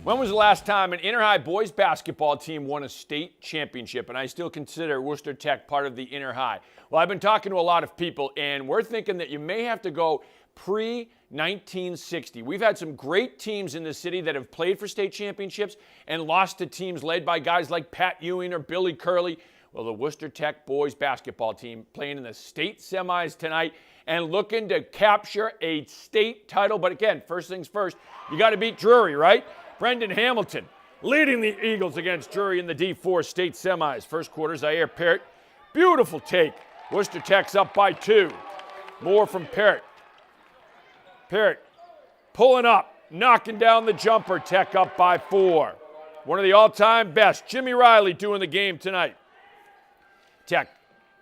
When was the last time an inter-high boys basketball team won a state championship? And I still consider Worcester Tech part of the inter-high. Well, I've been talking to a lot of people, and we're thinking that you may have to go pre-1960. We've had some great teams in the city that have played for state championships and lost to teams led by guys like Pat Ewing or Billy Curley. Well, the Worcester Tech boys basketball team playing in the state semis tonight and looking to capture a state title. But again, first things first, you got to beat Drury, right? Brendan Hamilton leading the Eagles against Drury in the D4 state semis. First quarter, Zaire Parrott. Beautiful take. Worcester Tech's up by 2. More from Parrott. Parrott pulling up, knocking down the jumper. Tech up by 4. One of the all-time best, Jimmy Riley, doing the game tonight. Tech,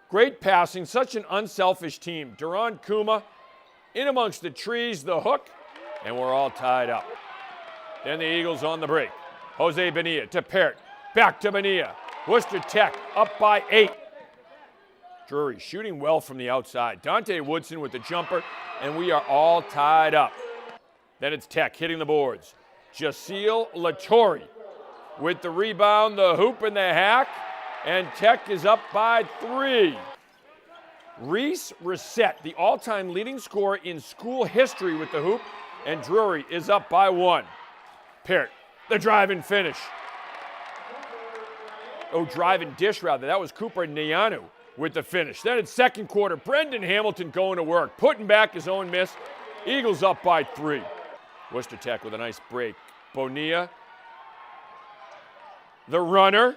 great passing, such an unselfish team. Duran Kuma in amongst the trees, the hook, and we're all tied up. Then the Eagles on the break. Jose Bonilla to Parrott. Back to Bonilla. Worcester Tech up by 8. Drury shooting well from the outside. Dante Woodson with the jumper, and we are all tied up. Then it's Tech hitting the boards. Jaceel Latore with the rebound, the hoop, and the hack, and Tech is up by 3. Reese Reset, the all-time leading scorer in school history with the hoop, and Drury is up by 1. Parrott, the drive and finish. Oh, drive and dish, rather. That was Cooper Nyanu with the finish. Then in second quarter, Brendan Hamilton going to work, putting back his own miss. Eagles up by 3. Worcester Tech with a nice break. Bonilla, the runner.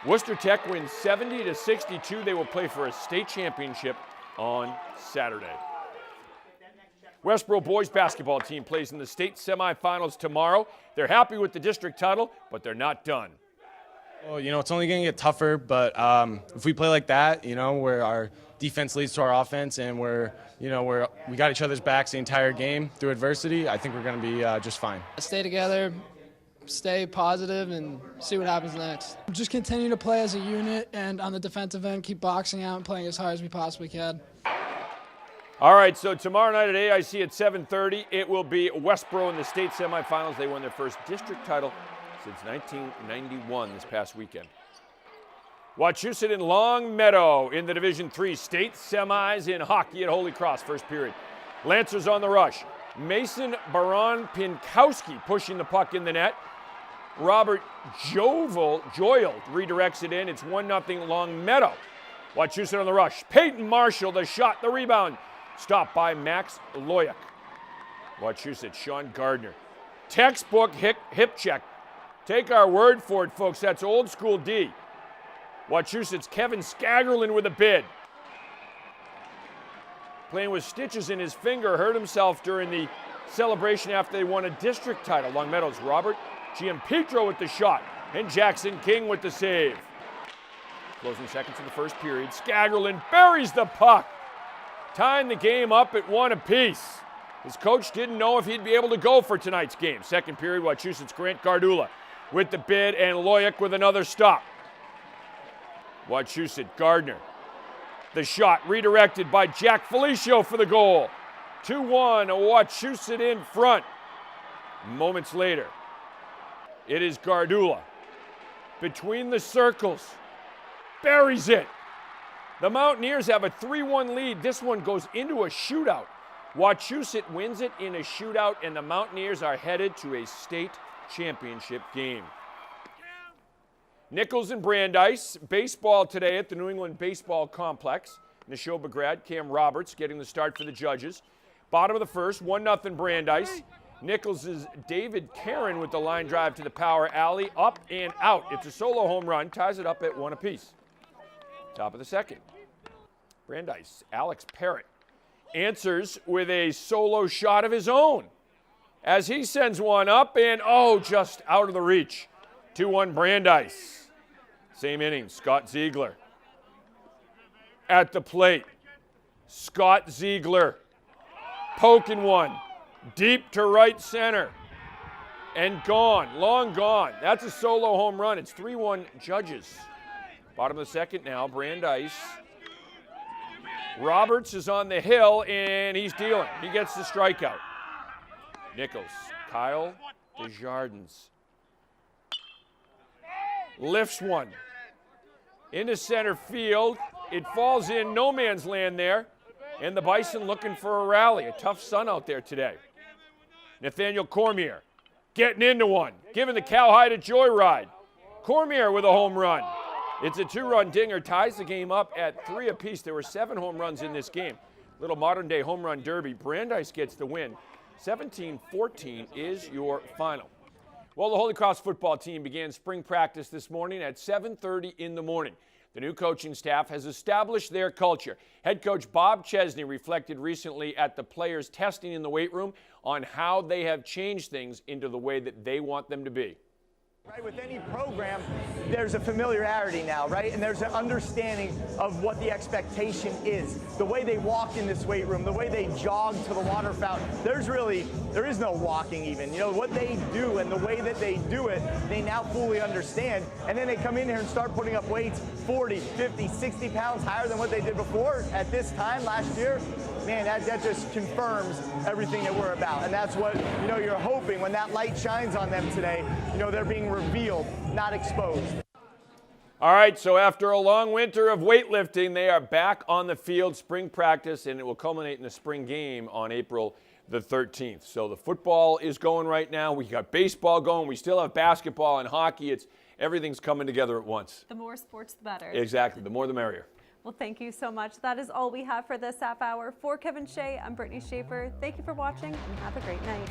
Worcester Tech wins 70-62. They will play for a state championship on Saturday. Westboro boys basketball team plays in the state semifinals tomorrow. They're happy with the district title, but they're not done. Well, it's only going to get tougher, but if we play like that, where our defense leads to our offense and we got each other's backs the entire game through adversity, I think we're going to be just fine. Stay together, stay positive, and see what happens next. Just continue to play as a unit, and on the defensive end, keep boxing out and playing as hard as we possibly can. All right, so tomorrow night at AIC at 7:30, it will be Westboro in the state semifinals. They won their first district title since 1991 this past weekend. Wachusett-Longmeadow in the Division III state semis in hockey at Holy Cross, first period. Lancers on the rush. Mason Baron-Pinkowski pushing the puck in the net. Robert Joyle redirects it in. It's 1-0 Longmeadow. Wachusett on the rush. Peyton Marshall, the shot, the rebound. Stopped by Max Loyak. Wachusett, Sean Gardner. Textbook hip check. Take our word for it, folks. That's old school D. Wachusett's Kevin Skagerlin with a bid. Playing with stitches in his finger, hurt himself during the celebration after they won a district title. Longmeadow's Robert Giampetro with the shot, and Jackson King with the save. Closing seconds of the first period. Skagerlin buries the puck. Tying the game up at 1 apiece. His coach didn't know if he'd be able to go for tonight's game. Second period, Wachusett's Grant Gardula with the bid, and Loyak with another stop. Wachusett, Gardner. The shot redirected by Jack Felicio for the goal. 2-1, Wachusett in front. Moments later, it is Gardula. Between the circles. Buries it. The Mountaineers have a 3-1 lead. This one goes into a shootout. Wachusett wins it in a shootout, and the Mountaineers are headed to a state championship game. Nichols-Brandeis, baseball today at the New England Baseball Complex. Neshoba grad Cam Roberts getting the start for the judges. Bottom of the first, 1-0 Brandeis. Nichols' David Karen with the line drive to the power alley, up and out. It's a solo home run, ties it up at 1 apiece. Top of the second. Brandeis, Alex Parrott, answers with a solo shot of his own as he sends one up and, just out of the reach. 2-1 Brandeis. Same inning, Scott Ziegler. At the plate, Scott Ziegler poking one deep to right center and gone, long gone. That's a solo home run. It's 3-1 Judges. Bottom of the second now, Brandeis. Roberts is on the hill, and he's dealing. He gets the strikeout. Nichols, Kyle Desjardins lifts one. Into center field. It falls in no man's land there. And the Bison looking for a rally. A tough sun out there today. Nathaniel Cormier getting into one. Giving the Cowhide a joyride. Cormier with a home run. It's a 2-run dinger. Ties the game up at 3 apiece. There were 7 home runs in this game. Little modern-day home run derby. Brandeis gets the win. 17-14 is your final. Well, the Holy Cross football team began spring practice this morning at 7:30 in the morning. The new coaching staff has established their culture. Head coach Bob Chesney reflected recently at the players' testing in the weight room on how they have changed things into the way that they want them to be. Right, with any program, there's a familiarity now, right? And there's an understanding of what the expectation is. The way they walk in this weight room, the way they jog to the water fountain, there is no walking even. You know, what they do and the way that they do it, they now fully understand. And then they come in here and start putting up weights 40, 50, 60 pounds higher than what they did before at this time last year. Man, that just confirms everything that we're about. And that's what, you know, you're hoping when that light shines on them today, you know, they're being revealed, not exposed. All right, so after a long winter of weightlifting, they are back on the field, spring practice, and it will culminate in the spring game on April the 13th. So the football is going right now. We got baseball going. We still have basketball and hockey. Everything's coming together at once. The more sports, the better. Exactly. The more, the merrier. Well, thank you so much. That is all we have for this half hour. For Kevin Shea, I'm Brittany Schaefer. Thank you for watching and have a great night.